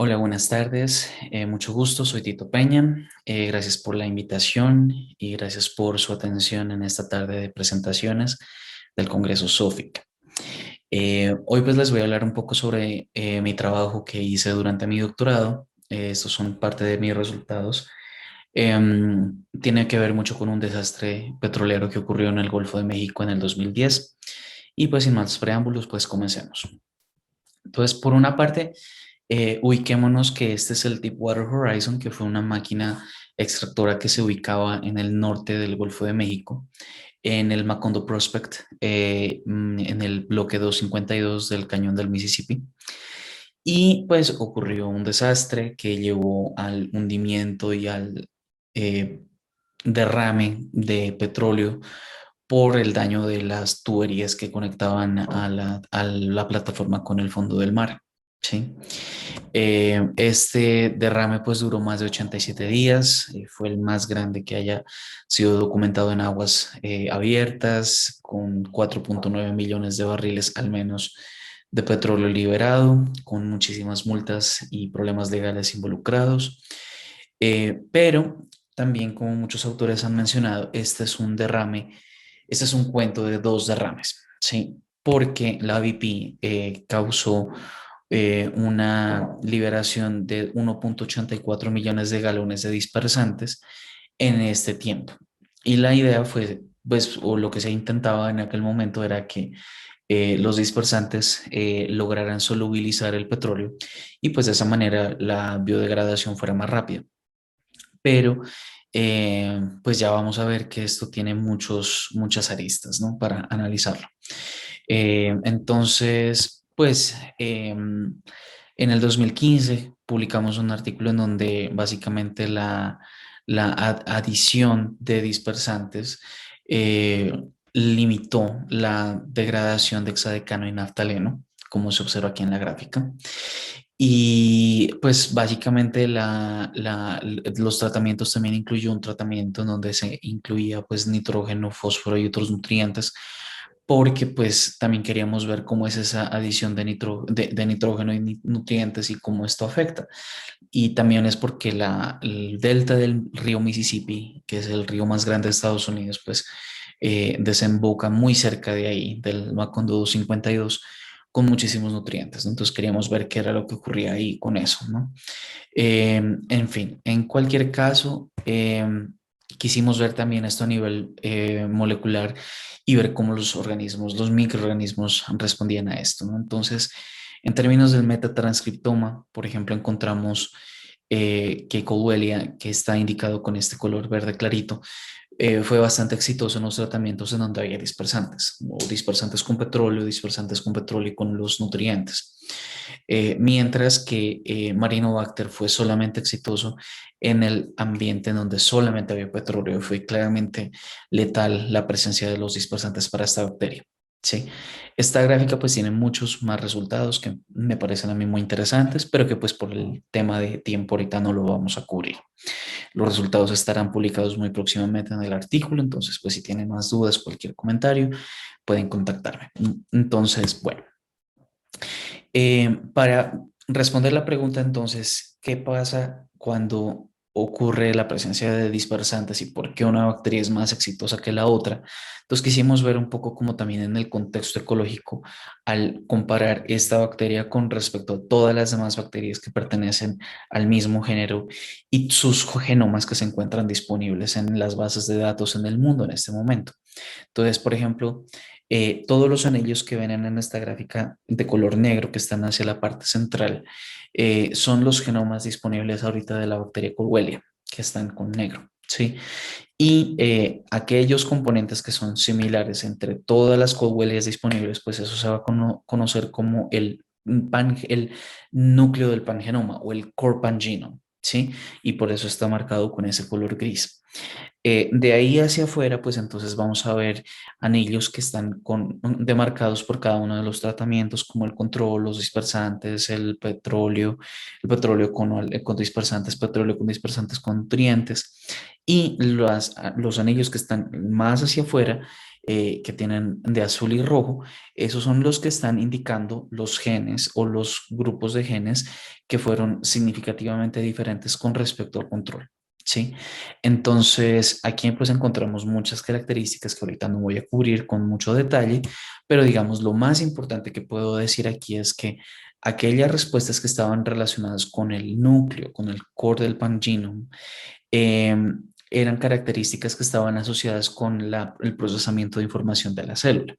Hola, buenas tardes. Mucho gusto, soy Tito Peña. Gracias por la invitación y gracias por su atención en esta tarde de presentaciones del Congreso SOFIC. Hoy pues les voy a hablar un poco sobre mi trabajo que hice durante mi doctorado. Estos son parte de mis resultados. Tiene que ver mucho con un desastre petrolero que ocurrió en el Golfo de México en el 2010. Y pues sin más preámbulos, pues comencemos. Entonces, por una parte, ubiquémonos que este es el Deepwater Horizon, que fue una máquina extractora que se ubicaba en el norte del Golfo de México, en el Macondo Prospect, en el bloque 252 del cañón del Mississippi. Y pues ocurrió un desastre que llevó al hundimiento y al eh, derrame de petróleo por el daño de las tuberías que conectaban a la plataforma con el fondo del mar. ¿Sí? Este derrame pues duró más de 87 días, fue el más grande que haya sido documentado en aguas abiertas, con 4.9 millones de barriles al menos de petróleo liberado, con muchísimas multas y problemas legales involucrados. Pero también, como muchos autores han mencionado, este es un derrame, este es un cuento de dos derrames, ¿sí? Porque la BP causó una liberación de 1.84 millones de galones de dispersantes en este tiempo. Y la idea fue, pues, o lo que se intentaba en aquel momento era que los dispersantes lograran solubilizar el petróleo y pues de esa manera la biodegradación fuera más rápida. Pero pues ya vamos a ver que esto tiene muchas aristas, ¿no? Para analizarlo. Entonces, pues en el 2015 publicamos un artículo en donde básicamente la adición de dispersantes eh, limitó la degradación de hexadecano y naftaleno, como se observa aquí en la gráfica. Y pues básicamente los tratamientos también incluyó un tratamiento en donde se incluía pues nitrógeno, fósforo y otros nutrientes, porque pues también queríamos ver cómo es esa adición de nitrógeno y nutrientes y cómo esto afecta. Y también es porque el delta del río Mississippi, que es el río más grande de Estados Unidos, pues desemboca muy cerca de ahí, del Macondo 252, con muchísimos nutrientes, ¿no? Entonces queríamos ver qué era lo que ocurría ahí con eso, ¿no? En fin, en cualquier caso, quisimos ver también esto a nivel molecular y ver cómo los organismos, los microorganismos respondían a esto, ¿no? Entonces, en términos del metatranscriptoma, por ejemplo, encontramos que Coelbia, que está indicado con este color verde clarito, fue bastante exitoso en los tratamientos en donde había dispersantes, o dispersantes con petróleo y con los nutrientes. Mientras que Marinobacter fue solamente exitoso en el ambiente en donde solamente había petróleo. Fue claramente letal la presencia de los dispersantes para esta bacteria. Sí, esta gráfica pues tiene muchos más resultados que me parecen a mí muy interesantes, pero que pues por el tema de tiempo ahorita no lo vamos a cubrir. Los resultados estarán publicados muy próximamente en el artículo, entonces pues si tienen más dudas, cualquier comentario, pueden contactarme. Entonces, bueno, para responder la pregunta entonces, ¿qué pasa cuando ocurre la presencia de dispersantes y por qué una bacteria es más exitosa que la otra? Entonces quisimos ver un poco como también en el contexto ecológico al comparar esta bacteria con respecto a todas las demás bacterias que pertenecen al mismo género y sus genomas que se encuentran disponibles en las bases de datos en el mundo en este momento. Entonces, por ejemplo, todos los anillos que ven en esta gráfica de color negro que están hacia la parte central son los genomas disponibles ahorita de la bacteria Coelbia, que están con negro, ¿sí? Y aquellos componentes que son similares entre todas las Coelbias disponibles, pues eso se va a conocer como el núcleo del pangenoma o el core pangenome, ¿sí? Y por eso está marcado con ese color gris. De ahí hacia afuera, pues entonces vamos a ver anillos que están demarcados por cada uno de los tratamientos, como el control, los dispersantes, el petróleo con dispersantes, petróleo con dispersantes con nutrientes, y los anillos que están más hacia afuera que tienen de azul y rojo, esos son los que están indicando los genes o los grupos de genes que fueron significativamente diferentes con respecto al control. ¿Sí? Entonces, aquí pues encontramos muchas características que ahorita no voy a cubrir con mucho detalle, pero digamos, lo más importante que puedo decir aquí es que aquellas respuestas que estaban relacionadas con el núcleo, con el core del pangenome, eh, eran características que estaban asociadas con el procesamiento de información de la célula,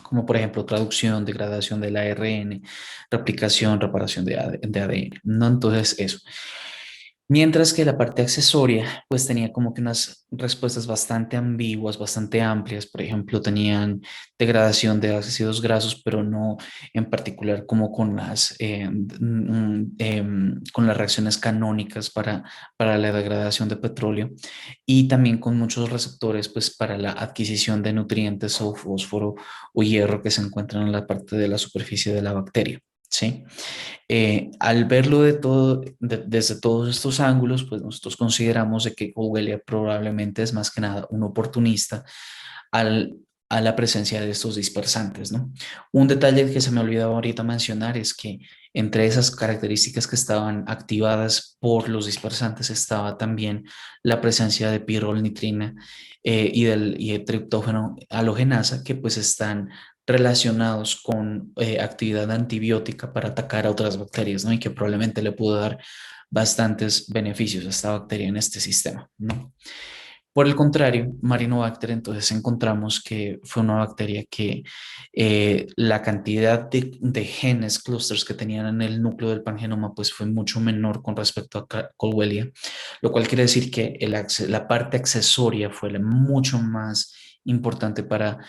como por ejemplo traducción, degradación del ARN, replicación, reparación de ADN, ¿no? Entonces, eso. Mientras que la parte accesoria, pues tenía como que unas respuestas bastante ambiguas, bastante amplias. Por ejemplo, tenían degradación de ácidos grasos, pero no en particular como con las reacciones canónicas para la degradación de petróleo y también con muchos receptores, pues para la adquisición de nutrientes o fósforo o hierro que se encuentran en la parte de la superficie de la bacteria. ¿Sí? Al verlo desde todos estos ángulos, pues nosotros consideramos de que Cowelia probablemente es más que nada un oportunista al, a la presencia de estos dispersantes, ¿no? Un detalle que se me olvidaba ahorita mencionar es que entre esas características que estaban activadas por los dispersantes estaba también la presencia de pirrolnitrina y de triptófano halogenasa, que pues están relacionados con actividad antibiótica para atacar a otras bacterias, ¿no? Y que probablemente le pudo dar bastantes beneficios a esta bacteria en este sistema, ¿no? Por el contrario, Marinobacter, entonces encontramos que fue una bacteria que la cantidad de genes, clusters que tenían en el núcleo del pangenoma, pues fue mucho menor con respecto a Colwellia, lo cual quiere decir que la parte accesoria fue mucho más importante para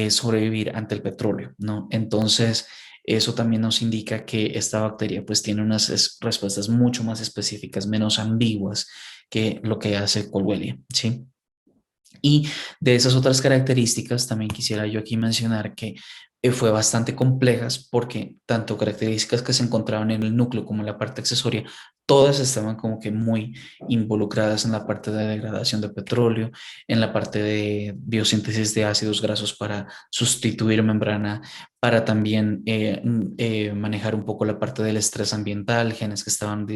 sobrevivir ante el petróleo, ¿no? Entonces, eso también nos indica que esta bacteria pues tiene unas respuestas mucho más específicas, menos ambiguas que lo que hace Colwellia, ¿sí? Y de esas otras características, también quisiera yo aquí mencionar que fue bastante complejas porque tanto características que se encontraban en el núcleo como en la parte accesoria, todas estaban como que muy involucradas en la parte de degradación de petróleo, en la parte de biosíntesis de ácidos grasos para sustituir membrana, para también manejar un poco la parte del estrés ambiental, genes que estaban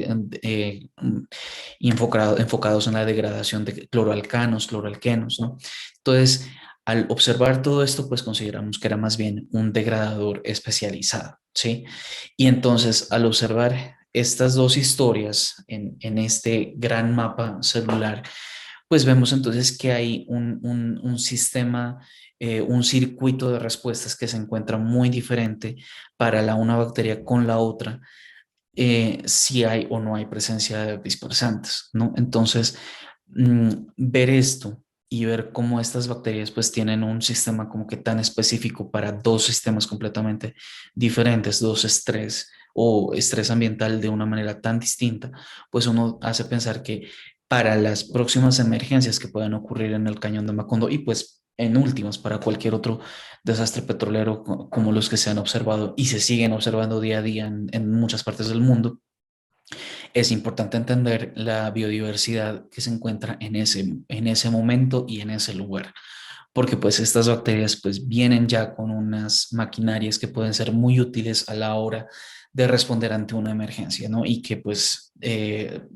enfocados en la degradación de cloroalcanos, cloroalquenos, ¿no? Entonces, al observar todo esto, pues consideramos que era más bien un degradador especializado, ¿sí? Y entonces, al observar estas dos historias en este gran mapa celular, pues vemos entonces que hay un sistema, un circuito de respuestas que se encuentra muy diferente para una bacteria con la otra, si hay o no hay presencia de dispersantes, ¿no? Entonces, ver esto y ver cómo estas bacterias pues tienen un sistema como que tan específico para dos sistemas completamente diferentes, dos estrés o estrés ambiental de una manera tan distinta, pues uno hace pensar que para las próximas emergencias que puedan ocurrir en el cañón de Macondo y pues en últimas para cualquier otro desastre petrolero como los que se han observado y se siguen observando día a día en muchas partes del mundo, es importante entender la biodiversidad que se encuentra en ese momento y en ese lugar, porque pues estas bacterias pues vienen ya con unas maquinarias que pueden ser muy útiles a la hora de responder ante una emergencia, ¿no? Y que pues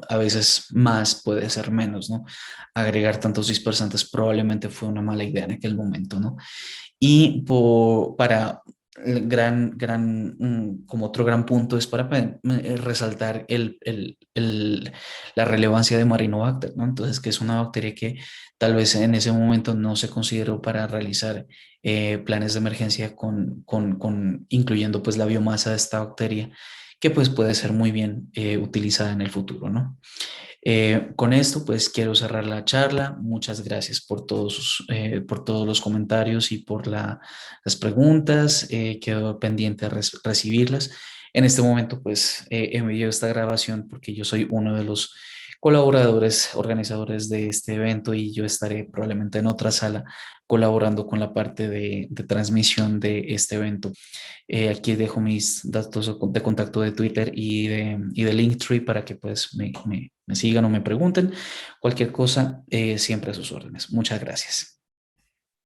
a veces más puede ser menos, ¿no? Agregar tantos dispersantes probablemente fue una mala idea en aquel momento, ¿no? Y para el como otro gran punto es para resaltar la relevancia de Marinobacter, ¿no? Entonces, que es una bacteria que tal vez en ese momento no se consideró para realizar planes de emergencia incluyendo pues la biomasa de esta bacteria, que pues puede ser muy bien utilizada en el futuro, ¿no? Con esto, pues quiero cerrar la charla. Muchas gracias por todos los comentarios y por las preguntas. Quedo pendiente de recibirlas. En este momento, pues envío esta grabación porque yo soy uno de los colaboradores, organizadores de este evento y yo estaré probablemente en otra sala colaborando con la parte de transmisión de este evento. Aquí dejo mis datos de contacto de Twitter y de Linktree para que pues me sigan o me pregunten. Cualquier cosa, siempre a sus órdenes. Muchas gracias.